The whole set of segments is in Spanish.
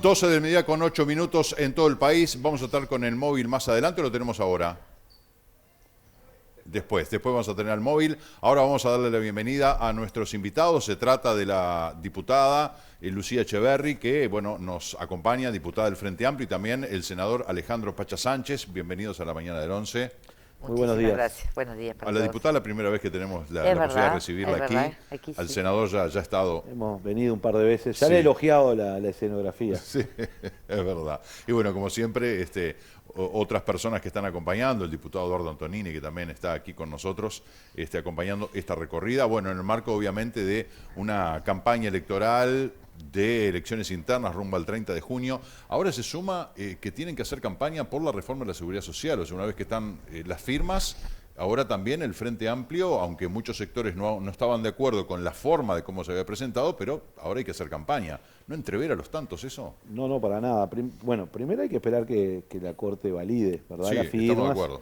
12 del mediodía con 8 minutos en todo el país. Vamos a estar con el móvil más adelante, ¿o lo tenemos ahora? Después vamos a tener el móvil. Ahora vamos a darle la bienvenida a nuestros invitados. Se trata de la diputada Lucía Echeverri, que bueno, nos acompaña, diputada del Frente Amplio, y también el senador Alejandro Pacha Sánchez. Bienvenidos a la mañana del 11. Muy buenos días. Gracias. Buenos días para A la todos. diputada la primera vez que tenemos la Es posibilidad de verdad, recibirla es aquí. verdad, aquí Al sí. senador ya ha estado. Hemos venido un par de veces. Ya Sí. le he elogiado la escenografía. Sí, es verdad. Y bueno, como siempre, otras personas que están acompañando, el diputado Eduardo Antonini, que también está aquí con nosotros, acompañando esta recorrida, bueno, en el marco obviamente de una campaña electoral de elecciones internas rumbo al 30 de junio. Ahora se suma que tienen que hacer campaña por la reforma de la seguridad social, o sea, una vez que están las firmas. Ahora también el Frente Amplio, aunque muchos sectores no estaban de acuerdo con la forma de cómo se había presentado, pero ahora hay que hacer campaña. ¿No entrever a los tantos eso? No, para nada. Bueno, primero hay que esperar que la Corte valide, ¿verdad? Sí, Las firmas. estamos de acuerdo.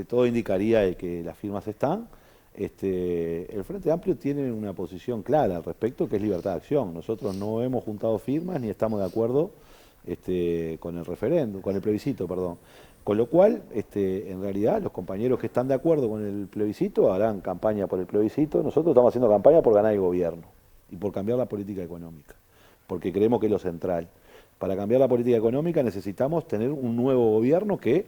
Todo indicaría de que las firmas están. El Frente Amplio tiene una posición clara al respecto, que es libertad de acción. Nosotros no hemos juntado firmas ni estamos de acuerdo con el referéndum, con el plebiscito, perdón. Con lo cual, en realidad, los compañeros que están de acuerdo con el plebiscito harán campaña por el plebiscito. Nosotros estamos haciendo campaña por ganar el gobierno y por cambiar la política económica, porque creemos que es lo central. Para cambiar la política económica necesitamos tener un nuevo gobierno que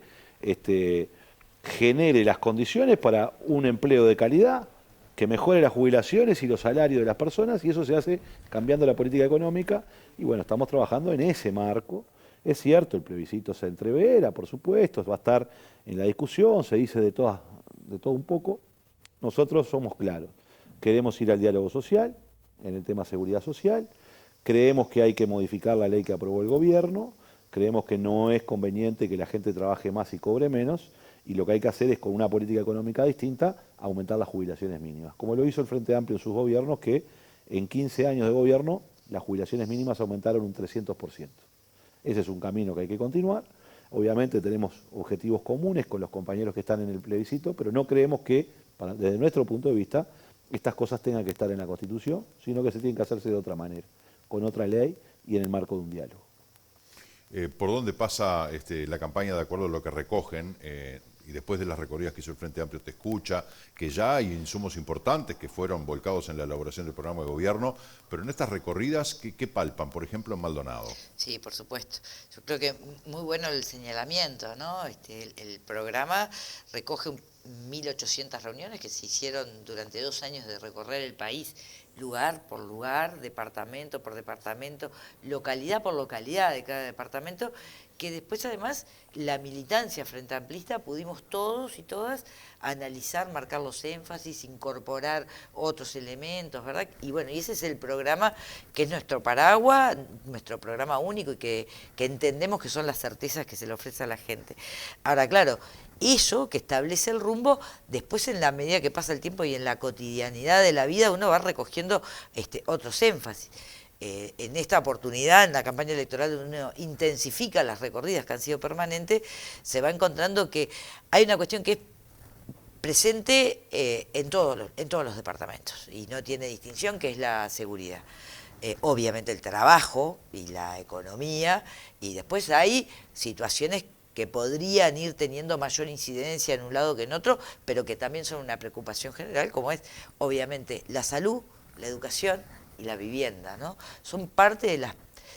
genere las condiciones para un empleo de calidad, que mejore las jubilaciones y los salarios de las personas, y eso se hace cambiando la política económica. Y bueno, estamos trabajando en ese marco. Es cierto, el plebiscito se entrevera, por supuesto, va a estar en la discusión, se dice de todo un poco. Nosotros somos claros, queremos ir al diálogo social, en el tema seguridad social, creemos que hay que modificar la ley que aprobó el gobierno, creemos que no es conveniente que la gente trabaje más y cobre menos, y lo que hay que hacer es, con una política económica distinta, aumentar las jubilaciones mínimas, como lo hizo el Frente Amplio en sus gobiernos, que en 15 años de gobierno las jubilaciones mínimas aumentaron un 300%. Ese es un camino que hay que continuar. Obviamente tenemos objetivos comunes con los compañeros que están en el plebiscito, pero no creemos que, desde nuestro punto de vista, estas cosas tengan que estar en la Constitución, sino que se tienen que hacerse de otra manera, con otra ley y en el marco de un diálogo. ¿Por dónde pasa la campaña de acuerdo a lo que recogen? Y después de las recorridas que hizo el Frente Amplio Te Escucha, que ya hay insumos importantes que fueron volcados en la elaboración del programa de gobierno, pero en estas recorridas, ¿qué palpan, por ejemplo, en Maldonado? Sí, por supuesto. Yo creo que muy bueno el señalamiento, ¿no? El programa recoge 1.800 reuniones que se hicieron durante 2 años de recorrer el país, lugar por lugar, departamento por departamento, localidad por localidad de cada departamento, que después además la militancia frente amplista pudimos todos y todas analizar, marcar los énfasis, incorporar otros elementos, ¿verdad? Y bueno, y ese es el programa que es nuestro paraguas, nuestro programa único y que entendemos que son las certezas que se le ofrece a la gente. Ahora, claro, eso que establece el rumbo, después en la medida que pasa el tiempo y en la cotidianidad de la vida uno va recogiendo otros énfasis. En esta oportunidad, en la campaña electoral, donde uno intensifica las recorridas que han sido permanentes, se va encontrando que hay una cuestión que es presente en todos los departamentos y no tiene distinción, que es la seguridad. Obviamente el trabajo y la economía, y después hay situaciones que podrían ir teniendo mayor incidencia en un lado que en otro, pero que también son una preocupación general, como es obviamente la salud, la educación y la vivienda, ¿no? Son parte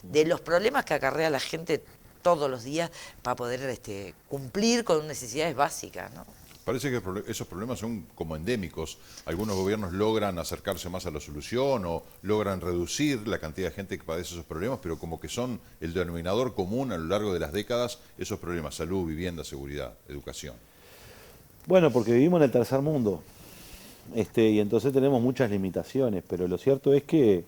de los problemas que acarrea la gente todos los días para poder cumplir con necesidades básicas, ¿no? Parece que esos problemas son como endémicos. Algunos gobiernos logran acercarse más a la solución o logran reducir la cantidad de gente que padece esos problemas, pero como que son el denominador común a lo largo de las décadas, esos problemas: salud, vivienda, seguridad, educación. Bueno, porque vivimos en el tercer mundo, y entonces tenemos muchas limitaciones, pero lo cierto es que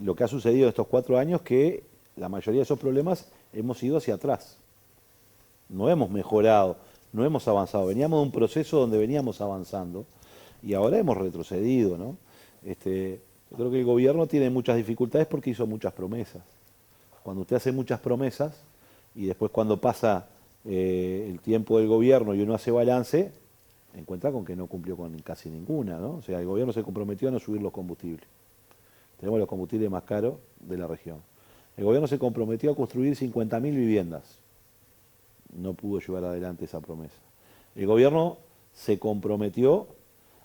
lo que ha sucedido estos 4 años es que la mayoría de esos problemas hemos ido hacia atrás. No hemos mejorado, no hemos avanzado. Veníamos de un proceso donde veníamos avanzando y ahora hemos retrocedido, ¿no? Yo creo que el gobierno tiene muchas dificultades porque hizo muchas promesas. Cuando usted hace muchas promesas y después cuando pasa el tiempo del gobierno y uno hace balance, encuentra con que no cumplió con casi ninguna, ¿no? O sea, el gobierno se comprometió a no subir los combustibles. Tenemos los combustibles más caros de la región. El gobierno se comprometió a construir 50.000 viviendas. No pudo llevar adelante esa promesa. El gobierno se comprometió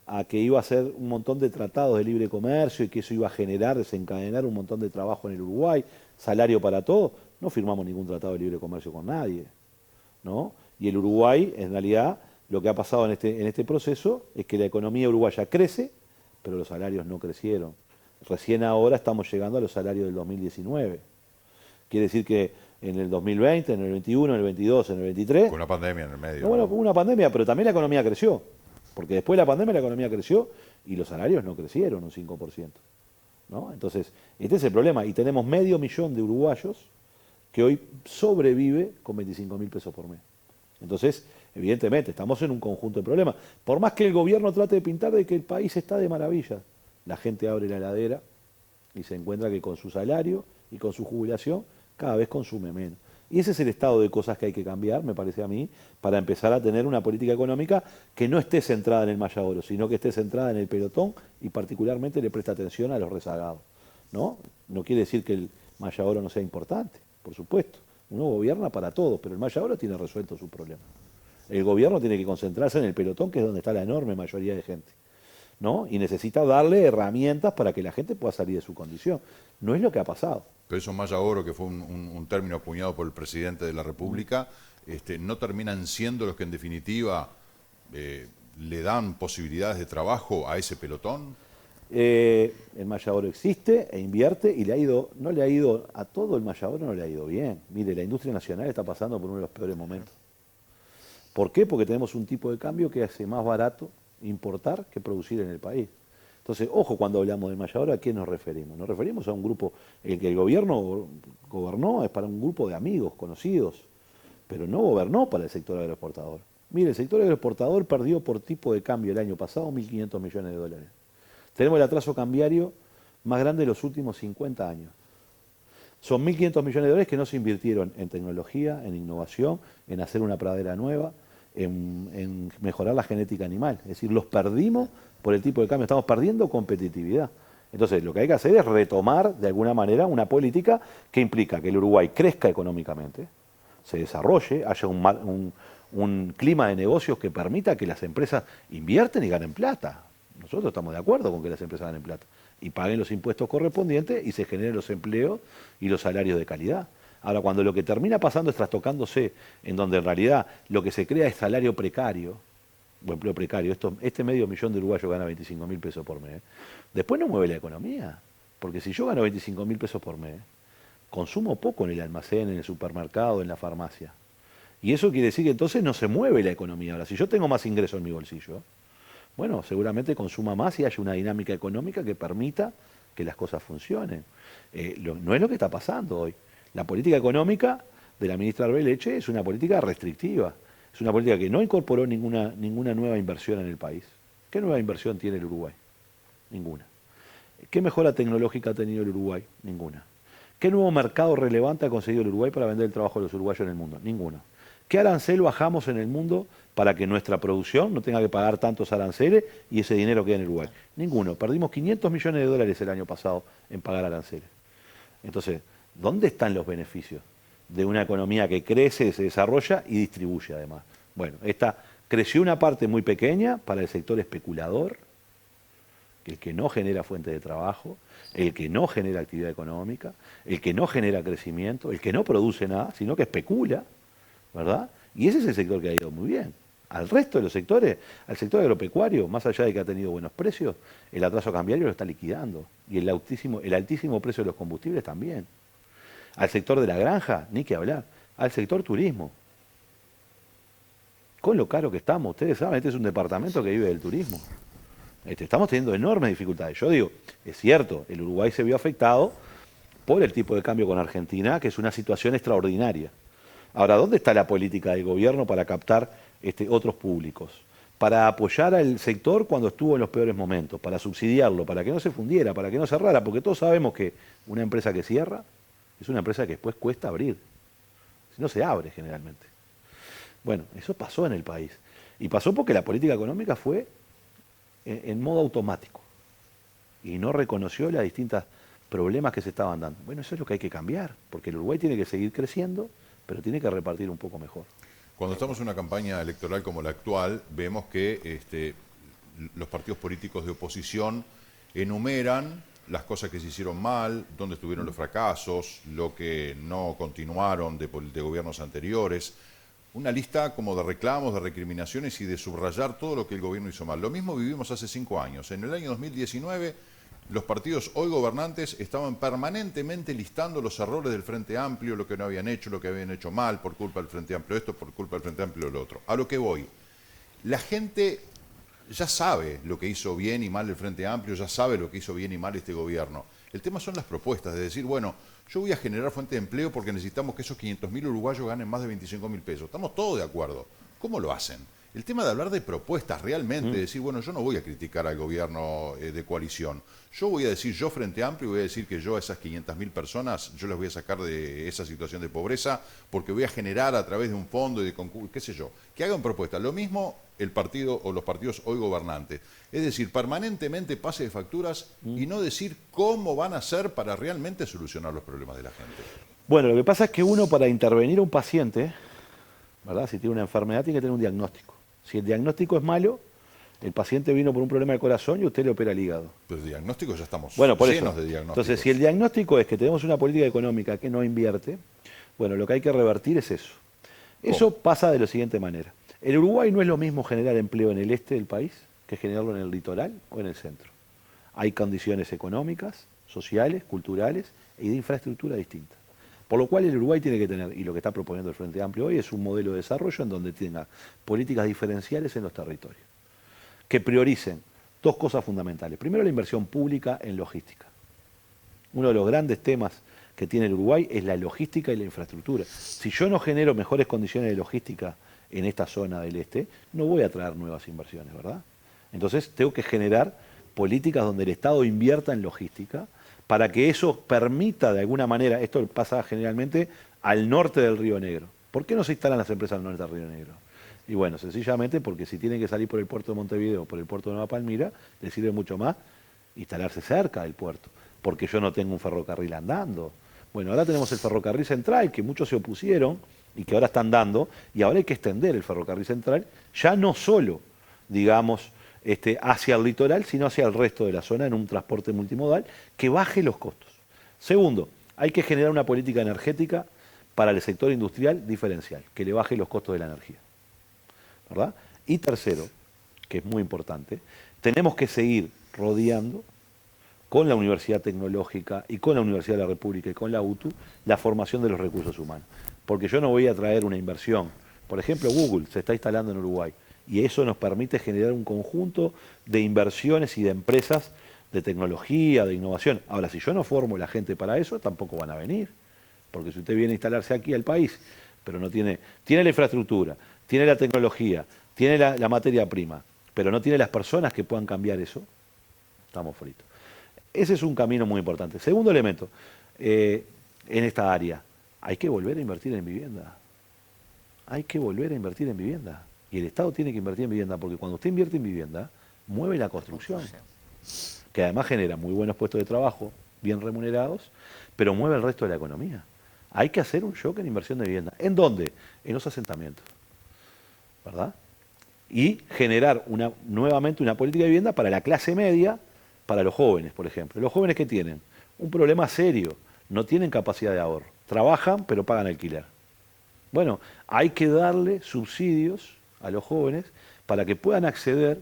a que iba a hacer un montón de tratados de libre comercio y que eso iba a generar, desencadenar un montón de trabajo en el Uruguay, salario para todos. No firmamos ningún tratado de libre comercio con nadie, ¿no? Y el Uruguay, en realidad, lo que ha pasado en este proceso es que la economía uruguaya crece, pero los salarios no crecieron. Recién ahora estamos llegando a los salarios del 2019. Quiere decir que en el 2020, en el 21, en el 22, en el 23... Con una pandemia en el medio. No, bueno, hubo una pandemia, pero también la economía creció. Porque después de la pandemia la economía creció y los salarios no crecieron un 5%. ¿No? Entonces, este es el problema. Y tenemos 500.000 de uruguayos que hoy sobrevive con 25.000 pesos por mes. Entonces, evidentemente, estamos en un conjunto de problemas. Por más que el gobierno trate de pintar de que el país está de maravilla, la gente abre la heladera y se encuentra que con su salario y con su jubilación cada vez consume menos. Y ese es el estado de cosas que hay que cambiar, me parece a mí, para empezar a tener una política económica que no esté centrada en el Maya Oro, sino que esté centrada en el pelotón y particularmente le preste atención a los rezagados. ¿No? No quiere decir que el Maya Oro no sea importante, por supuesto. Uno gobierna para todos, pero el Maya Oro tiene resuelto su problema. El gobierno tiene que concentrarse en el pelotón, que es donde está la enorme mayoría de gente, ¿no? Y necesita darle herramientas para que la gente pueda salir de su condición. No es lo que ha pasado. Pero eso Maya Oro, que fue un término acuñado por el presidente de la República, no terminan siendo los que en definitiva le dan posibilidades de trabajo a ese pelotón. El Maya Oro existe e invierte y no le ha ido a todo el Maya Oro, no le ha ido bien. Mire, la industria nacional está pasando por uno de los peores momentos. ¿Por qué? Porque tenemos un tipo de cambio que hace más barato importar que producir en el país. Entonces, ojo, cuando hablamos de Maya Oro, ¿a quién nos referimos? Nos referimos a un grupo, el que el gobierno gobernó es para un grupo de amigos, conocidos, pero no gobernó para el sector agroexportador. Mire, el sector agroexportador perdió por tipo de cambio el año pasado 1.500 millones de dólares. Tenemos el atraso cambiario más grande de los últimos 50 años. Son 1.500 millones de dólares que no se invirtieron en tecnología, en innovación, en hacer una pradera nueva, en mejorar la genética animal. Es decir, los perdimos por el tipo de cambio. Estamos perdiendo competitividad. Entonces, lo que hay que hacer es retomar, de alguna manera, una política que implica que el Uruguay crezca económicamente, se desarrolle, haya un clima de negocios que permita que las empresas invierten y ganen plata. Nosotros estamos de acuerdo con que las empresas ganen plata y paguen los impuestos correspondientes y se generen los empleos y los salarios de calidad. Ahora, cuando lo que termina pasando es trastocándose, en donde en realidad lo que se crea es salario precario, o empleo precario, este 500.000 de uruguayos gana 25.000 pesos por mes, después no mueve la economía. Porque si yo gano 25.000 pesos por mes, consumo poco en el almacén, en el supermercado, en la farmacia. Y eso quiere decir que entonces no se mueve la economía. Ahora, si yo tengo más ingresos en mi bolsillo, bueno, seguramente consuma más y haya una dinámica económica que permita que las cosas funcionen. No es lo que está pasando hoy. La política económica de la ministra Arbeleche es una política restrictiva. Es una política que no incorporó ninguna nueva inversión en el país. ¿Qué nueva inversión tiene el Uruguay? Ninguna. ¿Qué mejora tecnológica ha tenido el Uruguay? Ninguna. ¿Qué nuevo mercado relevante ha conseguido el Uruguay para vender el trabajo de los uruguayos en el mundo? Ninguno. ¿Qué arancel bajamos en el mundo para que nuestra producción no tenga que pagar tantos aranceles y ese dinero quede en el Uruguay? Ninguno. Perdimos 500 millones de dólares el año pasado en pagar aranceles. Entonces, ¿dónde están los beneficios de una economía que crece, se desarrolla y distribuye además? Bueno, creció una parte muy pequeña para el sector especulador, el que no genera fuentes de trabajo, el que no genera actividad económica, el que no genera crecimiento, el que no produce nada, sino que especula, ¿verdad? Y ese es el sector que ha ido muy bien. Al resto de los sectores, al sector agropecuario, más allá de que ha tenido buenos precios, el atraso cambiario lo está liquidando. Y el altísimo precio de los combustibles también. Al sector de la granja, ni que hablar. Al sector turismo. Con lo caro que estamos, ustedes saben, este es un departamento que vive del turismo. Estamos teniendo enormes dificultades. Yo digo, es cierto, el Uruguay se vio afectado por el tipo de cambio con Argentina, que es una situación extraordinaria. Ahora, ¿dónde está la política del gobierno para captar otros públicos? Para apoyar al sector cuando estuvo en los peores momentos, para subsidiarlo, para que no se fundiera, para que no cerrara, porque todos sabemos que una empresa que cierra es una empresa que después cuesta abrir. Si no se abre generalmente. Bueno, eso pasó en el país. Y pasó porque la política económica fue en modo automático. Y no reconoció las distintas problemas que se estaban dando. Bueno, eso es lo que hay que cambiar, porque el Uruguay tiene que seguir creciendo, pero tiene que repartir un poco mejor. Cuando estamos en una campaña electoral como la actual, vemos que los partidos políticos de oposición enumeran las cosas que se hicieron mal, dónde estuvieron los fracasos, lo que no continuaron de gobiernos anteriores. Una lista como de reclamos, de recriminaciones y de subrayar todo lo que el gobierno hizo mal. Lo mismo vivimos hace 5 años. En el año 2019, los partidos hoy gobernantes estaban permanentemente listando los errores del Frente Amplio, lo que no habían hecho, lo que habían hecho mal por culpa del Frente Amplio esto, por culpa del Frente Amplio lo otro. A lo que voy, la gente ya sabe lo que hizo bien y mal el Frente Amplio, ya sabe lo que hizo bien y mal este gobierno. El tema son las propuestas, de decir, bueno, yo voy a generar fuente de empleo porque necesitamos que esos 500.000 uruguayos ganen más de 25.000 pesos. Estamos todos de acuerdo. ¿Cómo lo hacen? El tema de hablar de propuestas realmente, decir, bueno, yo no voy a criticar al gobierno de coalición. Yo voy a decir, yo Frente Amplio, voy a decir que yo a esas 500.000 personas, yo las voy a sacar de esa situación de pobreza porque voy a generar a través de un fondo y de concurso, qué sé yo, que hagan propuestas. Lo mismo el partido o los partidos hoy gobernantes. Es decir, permanentemente pase de facturas y no decir cómo van a hacer para realmente solucionar los problemas de la gente. Bueno, lo que pasa es que uno para intervenir a un paciente, ¿verdad? Si tiene una enfermedad, tiene que tener un diagnóstico. Si el diagnóstico es malo, el paciente vino por un problema del corazón y usted le opera el hígado. Pero el diagnóstico ya estamos llenos de diagnósticos. Entonces, si el diagnóstico es que tenemos una política económica que no invierte, bueno, lo que hay que revertir es eso. Eso pasa de la siguiente manera. El Uruguay no es lo mismo generar empleo en el este del país que generarlo en el litoral o en el centro. Hay condiciones económicas, sociales, culturales y de infraestructura distintas. Por lo cual el Uruguay tiene que tener, y lo que está proponiendo el Frente Amplio hoy, es un modelo de desarrollo en donde tenga políticas diferenciales en los territorios, que prioricen dos cosas fundamentales. Primero, la inversión pública en logística. Uno de los grandes temas que tiene el Uruguay es la logística y la infraestructura. Si yo no genero mejores condiciones de logística en esta zona del este, no voy a traer nuevas inversiones, ¿verdad? Entonces tengo que generar políticas donde el Estado invierta en logística para que eso permita de alguna manera, esto pasa generalmente al norte del Río Negro. ¿Por qué no se instalan las empresas al norte del Río Negro? Y bueno, sencillamente porque si tienen que salir por el puerto de Montevideo o por el puerto de Nueva Palmira, les sirve mucho más instalarse cerca del puerto, porque yo no tengo un ferrocarril andando. Bueno, ahora tenemos el ferrocarril central, que muchos se opusieron y que ahora están dando, y ahora hay que extender el ferrocarril central, ya no solo, digamos, hacia el litoral, sino hacia el resto de la zona en un transporte multimodal que baje los costos. Segundo, hay que generar una política energética para el sector industrial diferencial, que le baje los costos de la energía, ¿verdad? Y tercero, que es muy importante, tenemos que seguir rodeando con la Universidad Tecnológica y con la Universidad de la República y con la UTU la formación de los recursos humanos. Porque yo no voy a traer una inversión. Por ejemplo, Google se está instalando en Uruguay y eso nos permite generar un conjunto de inversiones y de empresas de tecnología, de innovación. Ahora, si yo no formo la gente para eso, tampoco van a venir. Porque si usted viene a instalarse aquí al país, pero no tiene la infraestructura, tiene la tecnología, tiene la materia prima, pero no tiene las personas que puedan cambiar eso, estamos fritos. Ese es un camino muy importante. Segundo elemento, en esta área, hay que volver a invertir en vivienda. Hay que volver a invertir en vivienda. Y el Estado tiene que invertir en vivienda, porque cuando usted invierte en vivienda, mueve la construcción, que además genera muy buenos puestos de trabajo, bien remunerados, pero mueve el resto de la economía. Hay que hacer un shock en inversión de vivienda. ¿En dónde? En los asentamientos, ¿verdad? Y generar nuevamente una política de vivienda para la clase media, para los jóvenes, por ejemplo. Los jóvenes que tienen un problema serio, no tienen capacidad de ahorro, trabajan pero pagan alquiler. Bueno, hay que darle subsidios a los jóvenes para que puedan acceder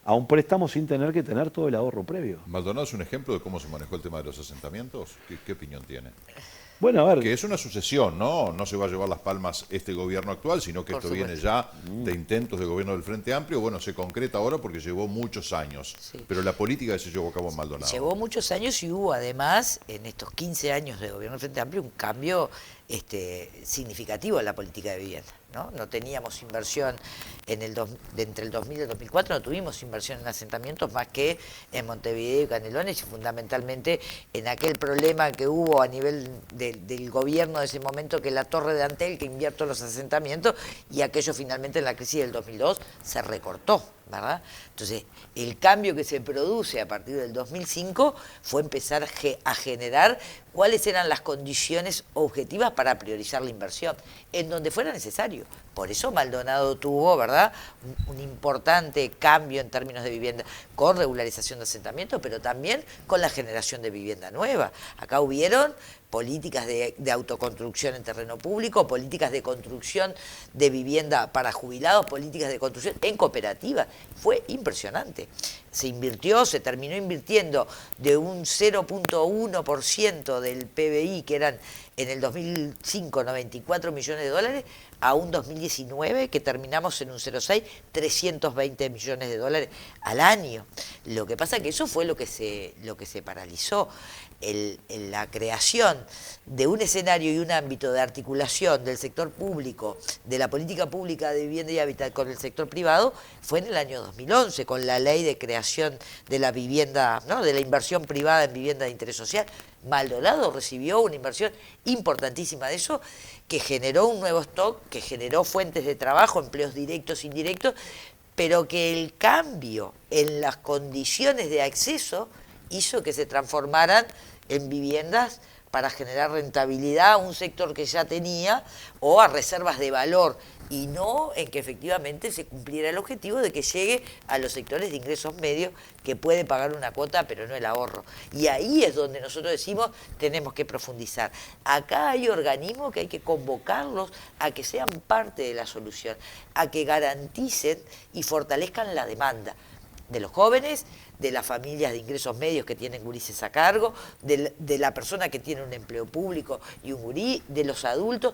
a un préstamo sin tener que tener todo el ahorro previo. Maldonado es un ejemplo de cómo se manejó el tema de los asentamientos. ¿Qué opinión tiene? Bueno, a ver. Que es una sucesión, ¿no? No se va a llevar las palmas este gobierno actual, sino que esto viene ya de intentos de gobierno del Frente Amplio. Bueno, se concreta ahora porque llevó muchos años. Sí. Pero la política que se llevó a cabo en Maldonado. Llevó muchos años y hubo además, en estos 15 años de gobierno del Frente Amplio, un cambio significativo en la política de vivienda, ¿no? No teníamos inversión entre el 2000 y el 2004, no tuvimos inversión en asentamientos más que en Montevideo y Canelones, y fundamentalmente en aquel problema que hubo a nivel del gobierno de ese momento, que la Torre de Antel, que invierte los asentamientos, y aquello finalmente en la crisis del 2002 se recortó, ¿verdad? Entonces, el cambio que se produce a partir del 2005 fue empezar a generar cuáles eran las condiciones objetivas para priorizar la inversión, en donde fuera necesario. Por eso Maldonado tuvo, ¿verdad?, un importante cambio en términos de vivienda, con regularización de asentamientos, pero también con la generación de vivienda nueva. Acá hubieron políticas de autoconstrucción en terreno público, políticas de construcción de vivienda para jubilados, políticas de construcción en cooperativas. Fue impresionante. Se terminó invirtiendo de un 0,1% del PBI, que eran en el 2005 94 millones de dólares, a un 2019 que terminamos en un 0,6, 320 millones de dólares al año. Lo que pasa es que eso fue lo que se paralizó. La creación de un escenario y un ámbito de articulación del sector público, de la política pública de vivienda y hábitat con el sector privado, fue en el año 2011, con la ley de creación de la vivienda, ¿no?, de la inversión privada en vivienda de interés social. Maldonado recibió una inversión importantísima de eso, que generó un nuevo stock, que generó fuentes de trabajo, empleos directos, indirectos, pero que el cambio en las condiciones de acceso hizo que se transformaran en viviendas para generar rentabilidad a un sector que ya tenía, o a reservas de valor, y no en que efectivamente se cumpliera el objetivo de que llegue a los sectores de ingresos medios, que puede pagar una cuota pero no el ahorro. Y ahí es donde nosotros decimos tenemos que profundizar. Acá hay organismos que hay que convocarlos a que sean parte de la solución, a que garanticen y fortalezcan la demanda de los jóvenes, de las familias de ingresos medios que tienen gurises a cargo, de la persona que tiene un empleo público y un gurí, de los adultos.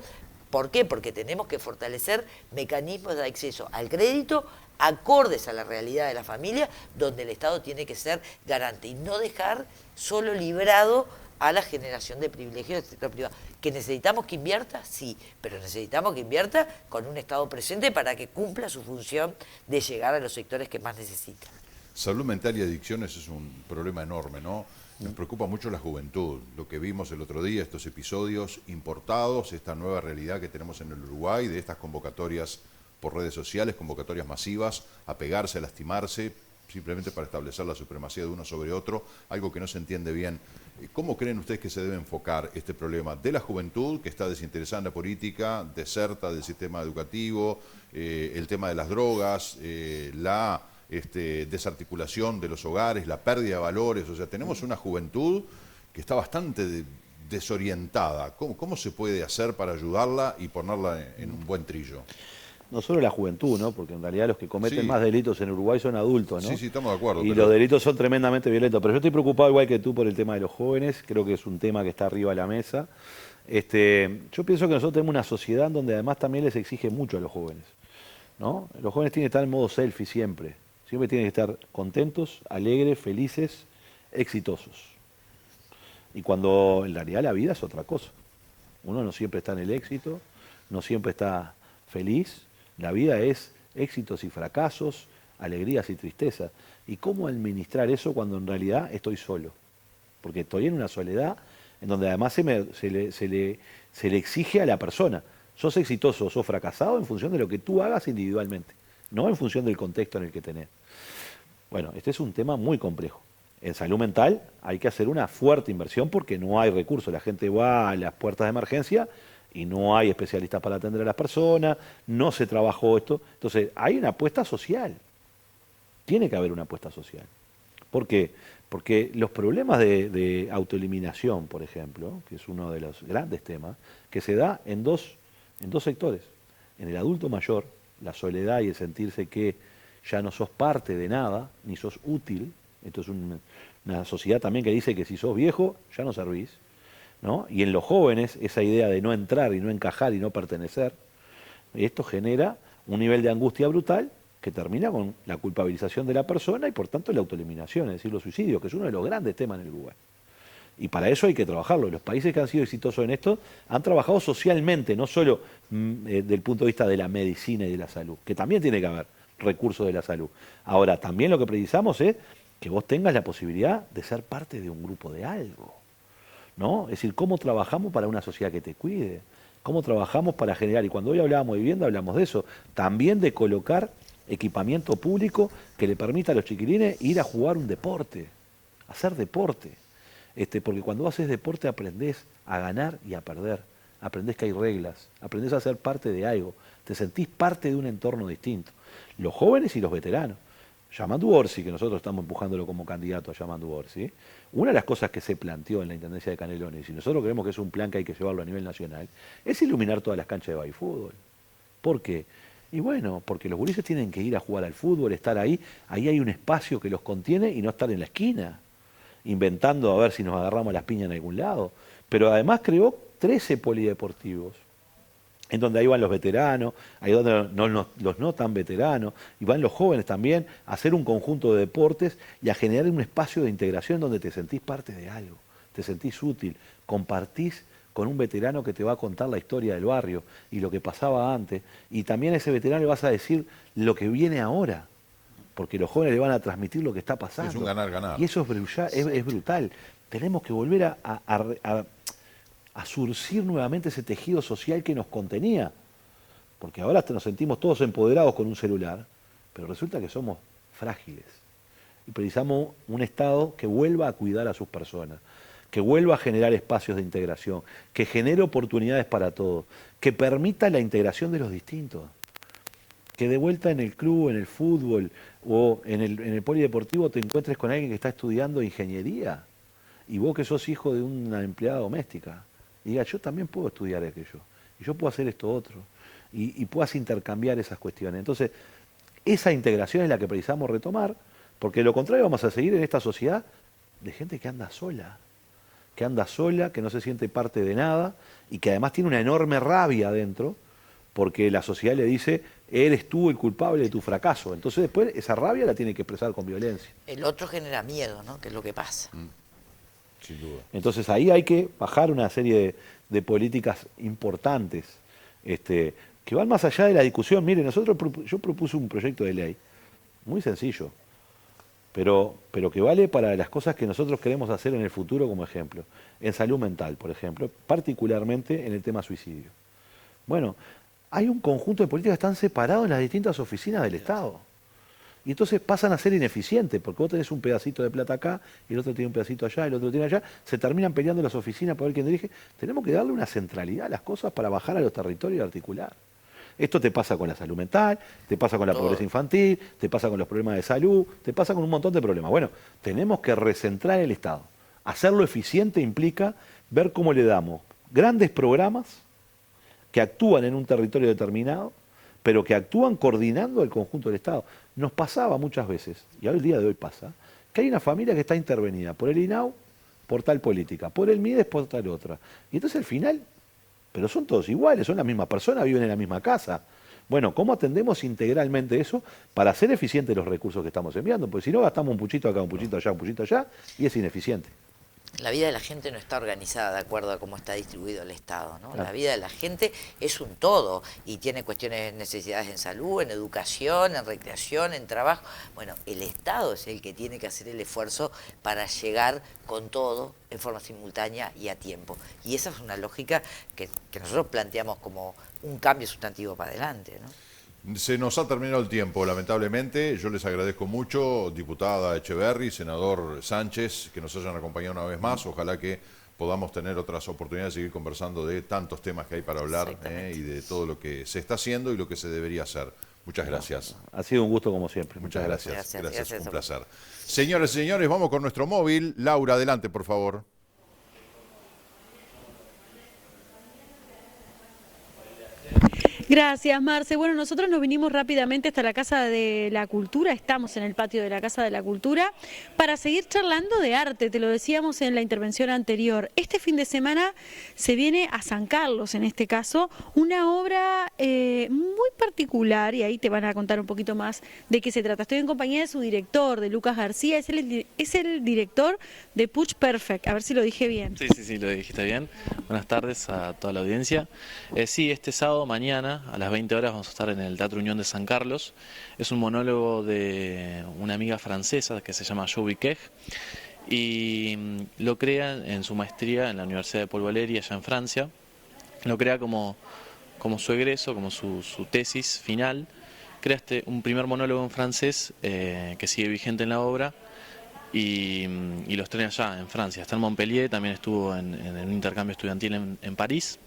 ¿Por qué? Porque tenemos que fortalecer mecanismos de acceso al crédito acordes a la realidad de la familia, donde el Estado tiene que ser garante y no dejar solo librado a la generación de privilegios del sector privado. ¿Que necesitamos que invierta? Sí, pero necesitamos que invierta con un Estado presente para que cumpla su función de llegar a los sectores que más necesitan. Salud mental y adicciones es un problema enorme, ¿no? Nos preocupa mucho la juventud, lo que vimos el otro día, estos episodios importados, esta nueva realidad que tenemos en el Uruguay, de estas convocatorias por redes sociales, convocatorias masivas, a pegarse, a lastimarse, simplemente para establecer la supremacía de uno sobre otro, algo que no se entiende bien. ¿Cómo creen ustedes que se debe enfocar este problema de la juventud, que está desinteresada en la política, deserta del sistema educativo, el tema de las drogas, la desarticulación de los hogares, la pérdida de valores? O sea, tenemos una juventud que está bastante desorientada. ¿Cómo se puede hacer para ayudarla y ponerla en un buen trillo? No solo la juventud, ¿no? Porque en realidad los que cometen más delitos en Uruguay son adultos, ¿no? Sí, sí, estamos de acuerdo. Y los delitos son tremendamente violentos. Pero yo estoy preocupado igual que tú por el tema de los jóvenes. Creo que es un tema que está arriba de la mesa. Yo pienso que nosotros tenemos una sociedad donde además también les exige mucho a los jóvenes, ¿no? Los jóvenes tienen que estar en modo selfie siempre. Siempre tienen que estar contentos, alegres, felices, exitosos. Y cuando en realidad la vida es otra cosa. Uno no siempre está en el éxito, no siempre está feliz. La vida es éxitos y fracasos, alegrías y tristezas. ¿Y cómo administrar eso cuando en realidad estoy solo? Porque estoy en una soledad en donde además se le exige a la persona. Sos exitoso o sos fracasado en función de lo que tú hagas individualmente, no en función del contexto en el que tenés. Bueno, este es un tema muy complejo. En salud mental hay que hacer una fuerte inversión porque no hay recursos. La gente va a las puertas de emergencia y no hay especialistas para atender a las personas, no se trabajó esto. Entonces, hay una apuesta social. Tiene que haber una apuesta social. ¿Por qué? Porque los problemas de autoeliminación, por ejemplo, que es uno de los grandes temas, que se da en dos sectores. En el adulto mayor, la soledad y el sentirse que ya no sos parte de nada, ni sos útil. Esto es una sociedad también que dice que si sos viejo, ya no servís, ¿no? Y en los jóvenes, esa idea de no entrar y no encajar y no pertenecer, esto genera un nivel de angustia brutal que termina con la culpabilización de la persona y por tanto la autoeliminación, es decir, los suicidios, que es uno de los grandes temas en el Uruguay. Y para eso hay que trabajarlo. Los países que han sido exitosos en esto han trabajado socialmente, no solo del punto de vista de la medicina y de la salud, que también tiene que haber recursos de la salud. Ahora, también lo que precisamos es que vos tengas la posibilidad de ser parte de un grupo de algo, ¿no? Es decir, cómo trabajamos para una sociedad que te cuide, cómo trabajamos para generar, y cuando hoy hablábamos de vivienda, hablamos de eso, también de colocar equipamiento público que le permita a los chiquilines ir a jugar un deporte, hacer deporte. Porque cuando haces deporte aprendés a ganar y a perder, aprendés que hay reglas, aprendés a ser parte de algo, te sentís parte de un entorno distinto. Los jóvenes y los veteranos. Yamandu Orsi, que nosotros estamos empujándolo como candidato a Yamandu Orsi, una de las cosas que se planteó en la Intendencia de Canelones, y nosotros creemos que es un plan que hay que llevarlo a nivel nacional, es iluminar todas las canchas de baifútbol. ¿Por qué? Y bueno, porque los gurises tienen que ir a jugar al fútbol, estar ahí hay un espacio que los contiene y no estar en la esquina, inventando a ver si nos agarramos las piñas en algún lado. Pero además creó 13 polideportivos, en donde ahí van los veteranos, ahí donde los no tan veteranos, y van los jóvenes también a hacer un conjunto de deportes y a generar un espacio de integración donde te sentís parte de algo, te sentís útil, compartís con un veterano que te va a contar la historia del barrio y lo que pasaba antes, y también a ese veterano le vas a decir lo que viene ahora, porque los jóvenes le van a transmitir lo que está pasando. Es un ganar-ganar. Y eso es brutal. Tenemos que volver a surcir nuevamente ese tejido social que nos contenía. Porque ahora nos sentimos todos empoderados con un celular, pero resulta que somos frágiles. Y precisamos un Estado que vuelva a cuidar a sus personas, que vuelva a generar espacios de integración, que genere oportunidades para todos, que permita la integración de los distintos. Que de vuelta en el club, en el fútbol o en el polideportivo te encuentres con alguien que está estudiando ingeniería y vos que sos hijo de una empleada doméstica, y diga, yo también puedo estudiar aquello, y yo puedo hacer esto otro, y puedas intercambiar esas cuestiones. Entonces, esa integración es la que precisamos retomar, porque de lo contrario vamos a seguir en esta sociedad de gente que anda sola, que no se siente parte de nada, y que además tiene una enorme rabia adentro, porque la sociedad le dice, eres tú el culpable de tu fracaso. Entonces después esa rabia la tiene que expresar con violencia. El otro genera miedo, ¿no? Que es lo que pasa. Sin duda. Entonces ahí hay que bajar una serie de políticas importantes, que van más allá de la discusión. Mire, yo propuse un proyecto de ley, muy sencillo, pero que vale para las cosas que nosotros queremos hacer en el futuro, como ejemplo. En salud mental, por ejemplo, particularmente en el tema suicidio. Bueno, hay un conjunto de políticas que están separados en las distintas oficinas del Estado. Y entonces pasan a ser ineficientes, porque vos tenés un pedacito de plata acá, y el otro tiene un pedacito allá, y el otro tiene allá, se terminan peleando las oficinas para ver quién dirige. Tenemos que darle una centralidad a las cosas para bajar a los territorios y articular. Esto te pasa con la salud mental, te pasa con la pobreza infantil, te pasa con los problemas de salud, te pasa con un montón de problemas. Bueno, tenemos que recentrar el Estado. Hacerlo eficiente implica ver cómo le damos grandes programas que actúan en un territorio determinado, pero que actúan coordinando el conjunto del Estado. Nos pasaba muchas veces, y al día de hoy pasa, que hay una familia que está intervenida por el INAU, por tal política, por el MIDES, por tal otra. Y entonces al final, pero son todos iguales, son la misma persona, viven en la misma casa. Bueno, ¿cómo atendemos integralmente eso para hacer eficientes los recursos que estamos enviando? Porque si no, gastamos un puchito acá, un puchito allá, un puchito allá, y es ineficiente. La vida de la gente no está organizada de acuerdo a cómo está distribuido el Estado, ¿no? Claro. La vida de la gente es un todo y tiene cuestiones, necesidades en salud, en educación, en recreación, en trabajo. Bueno, el Estado es el que tiene que hacer el esfuerzo para llegar con todo en forma simultánea y a tiempo. Y esa es una lógica que nosotros planteamos como un cambio sustantivo para adelante, ¿no? Se nos ha terminado el tiempo, lamentablemente. Yo les agradezco mucho, diputada Echeverri, senador Sánchez, que nos hayan acompañado una vez más. Ojalá que podamos tener otras oportunidades de seguir conversando de tantos temas que hay para hablar y de todo lo que se está haciendo y lo que se debería hacer. Muchas gracias. Ha sido un gusto como siempre. Muchas gracias. Gracias. Un placer. Señoras y señores, vamos con nuestro móvil. Laura, adelante, por favor. Gracias, Marce. Bueno, nosotros nos vinimos rápidamente hasta la Casa de la Cultura, estamos en el patio de la Casa de la Cultura, para seguir charlando de arte, te lo decíamos en la intervención anterior. Este fin de semana se viene a San Carlos, en este caso, una obra muy particular, y ahí te van a contar un poquito más de qué se trata. Estoy en compañía de su director, de Lucas García, es el director de Puig Perfect, a ver si lo dije bien. Sí, lo dijiste bien. Buenas tardes a toda la audiencia. Sí, este sábado, mañana, a las 20 horas, vamos a estar en el Teatro Unión de San Carlos. Es un monólogo de una amiga francesa que se llama Joey Keg y lo crea en su maestría en la Universidad de Paul Valéry, allá en Francia. Lo crea como su egreso, como su tesis final. Crea un primer monólogo en francés que sigue vigente en la obra. Y lo estrena allá en Francia, está en Montpellier, también estuvo en un intercambio estudiantil en París.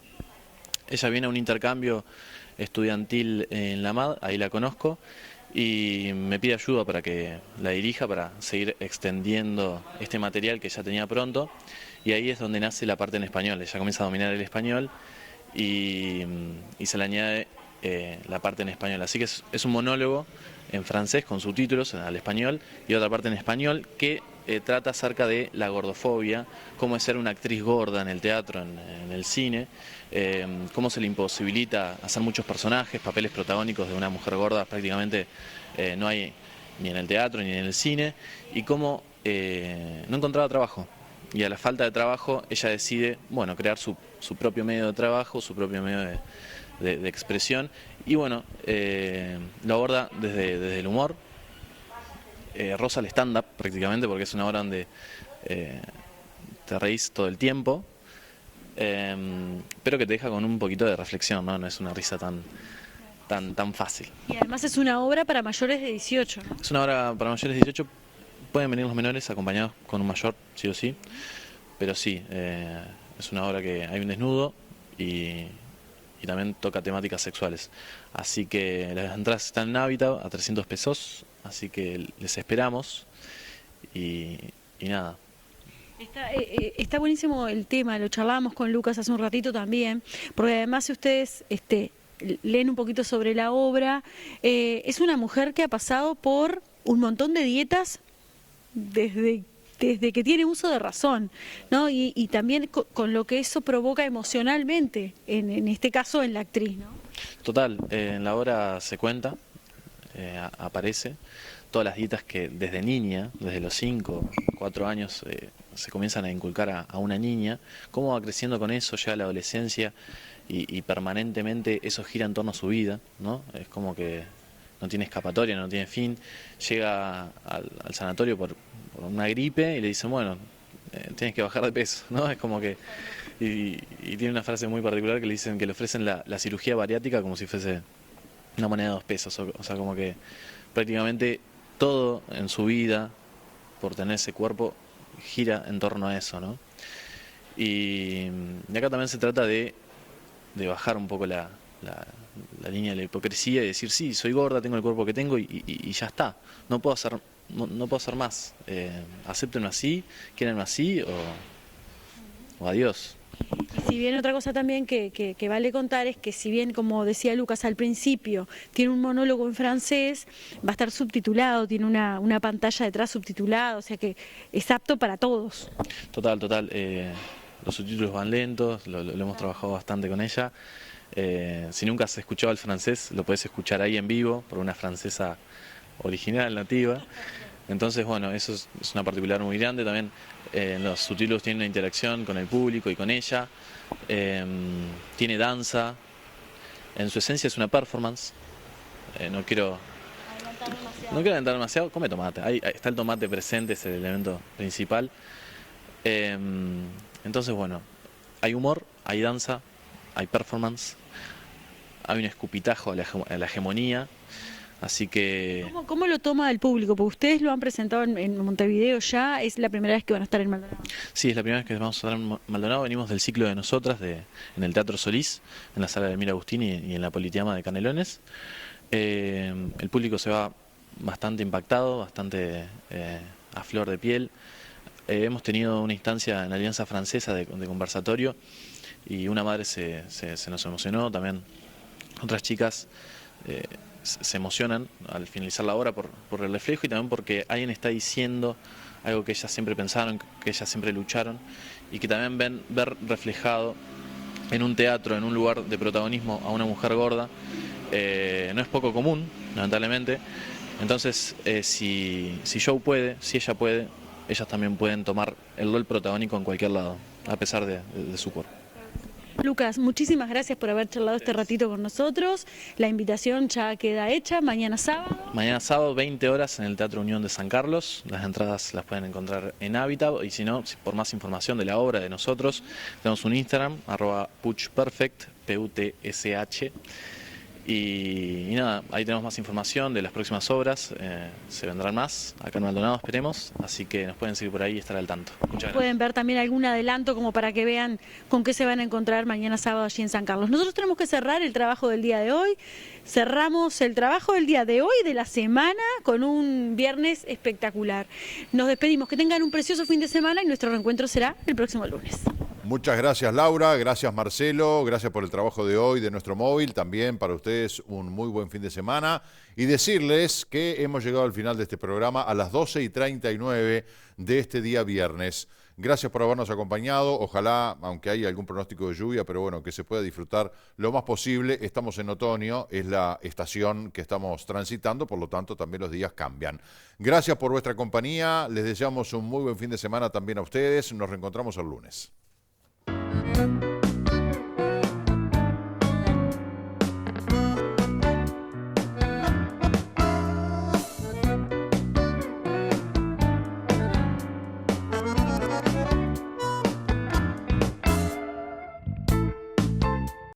Ella viene a un intercambio estudiantil en la MAD, ahí la conozco, y me pide ayuda para que la dirija, para seguir extendiendo este material que ya tenía pronto, y ahí es donde nace la parte en español. Ella comienza a dominar el español y se le añade la parte en español, así que es un monólogo en francés con subtítulos al español y otra parte en español que trata acerca de la gordofobia, cómo es ser una actriz gorda en el teatro, en el cine, cómo se le imposibilita hacer muchos personajes, papeles protagónicos de una mujer gorda prácticamente no hay ni en el teatro ni en el cine, y cómo no encontraba trabajo. Y a la falta de trabajo ella decide, bueno, crear su propio medio de trabajo, su propio medio de expresión, y bueno, lo aborda desde el humor, roza el stand-up prácticamente, porque es una obra donde te reís todo el tiempo, pero que te deja con un poquito de reflexión, ¿no? No es una risa tan fácil. Y además es una obra para mayores de 18, ¿no? Es una obra para mayores de 18, pueden venir los menores acompañados con un mayor, sí o sí, pero sí, es una obra que hay un desnudo y también toca temáticas sexuales. Así que las entradas están en Hábitat a 300 pesos, así que les esperamos y nada. Está buenísimo el tema, lo charlábamos con Lucas hace un ratito también, porque además si ustedes leen un poquito sobre la obra, es una mujer que ha pasado por un montón de dietas desde que tiene uso de razón, ¿no? Y también con lo que eso provoca emocionalmente, en este caso en la actriz, ¿no? Total, en la obra se cuenta, aparece, todas las dietas que desde niña, desde los 5, 4 años, se comienzan a inculcar a una niña, cómo va creciendo con eso, llega a la adolescencia y permanentemente eso gira en torno a su vida, ¿no? Es como que no tiene escapatoria, no tiene fin, llega al sanatorio por una gripe y le dicen, bueno, tienes que bajar de peso, ¿no? Es como que, y tiene una frase muy particular que le dicen que le ofrecen la cirugía bariátrica como si fuese una moneda de 2 pesos, o sea, como que prácticamente todo en su vida, por tener ese cuerpo, gira en torno a eso, ¿no? Y acá también se trata de bajar un poco la línea de la hipocresía y decir, sí, soy gorda, tengo el cuerpo que tengo y ya está, no puedo hacer más, acéptenme así, quieranme así o adiós. Y si bien otra cosa también que vale contar es que si bien, como decía Lucas al principio, tiene un monólogo en francés, va a estar subtitulado, tiene una pantalla detrás subtitulada, o sea que es apto para todos. Total, los subtítulos van lentos, lo hemos trabajado bastante con ella. Si nunca has escuchado el francés, lo puedes escuchar ahí en vivo por una francesa original, nativa. Entonces, bueno, eso es una particularidad muy grande. También los subtítulos tienen una interacción con el público y con ella. Tiene danza. En su esencia es una performance. No quiero adelantar demasiado. Come tomate. Ahí está el tomate presente, es el elemento principal. Entonces, bueno, hay humor, hay danza, hay performance, hay un escupitajo a la hegemonía. Así que... ¿Cómo lo toma el público? Porque ustedes lo han presentado en Montevideo ya, ¿es la primera vez que van a estar en Maldonado? Sí, es la primera vez que vamos a estar en Maldonado. Venimos del ciclo de Nosotras, en el Teatro Solís, en la sala de Mira Agustín y en la Politeama de Canelones. El público se va bastante impactado, bastante a flor de piel. Hemos tenido una instancia en la Alianza Francesa de conversatorio y una madre se nos emocionó también otras chicas se emocionan al finalizar la obra por el reflejo y también porque alguien está diciendo algo que ellas siempre pensaron, que ellas siempre lucharon y que también ver reflejado en un teatro, en un lugar de protagonismo a una mujer gorda, no es poco común, lamentablemente. Entonces, si Joe puede, si ella puede, ellas también pueden tomar el rol protagónico en cualquier lado, a pesar de su cuerpo. Lucas, muchísimas gracias por haber charlado este ratito con nosotros. La invitación ya queda hecha, mañana sábado. Mañana sábado, 20 horas en el Teatro Unión de San Carlos. Las entradas las pueden encontrar en Hábitat y si no, por más información de la obra de nosotros, tenemos un Instagram, @pushperfect, PUTSH. Y nada, ahí tenemos más información de las próximas obras, se vendrán más, acá en Maldonado esperemos, así que nos pueden seguir por ahí y estar al tanto. Muchas gracias. Pueden ver también algún adelanto como para que vean con qué se van a encontrar mañana sábado allí en San Carlos. Nosotros tenemos que cerrar el trabajo del día de hoy, cerramos el trabajo del día de hoy, de la semana, con un viernes espectacular. Nos despedimos, que tengan un precioso fin de semana y nuestro reencuentro será el próximo lunes. Muchas gracias, Laura, gracias, Marcelo, gracias por el trabajo de hoy de nuestro móvil, también para ustedes un muy buen fin de semana y decirles que hemos llegado al final de este programa a las 12:39 de este día viernes. Gracias por habernos acompañado, ojalá, aunque haya algún pronóstico de lluvia, pero bueno, que se pueda disfrutar lo más posible. Estamos en otoño, es la estación que estamos transitando, por lo tanto también los días cambian. Gracias por vuestra compañía, les deseamos un muy buen fin de semana también a ustedes, nos reencontramos el lunes.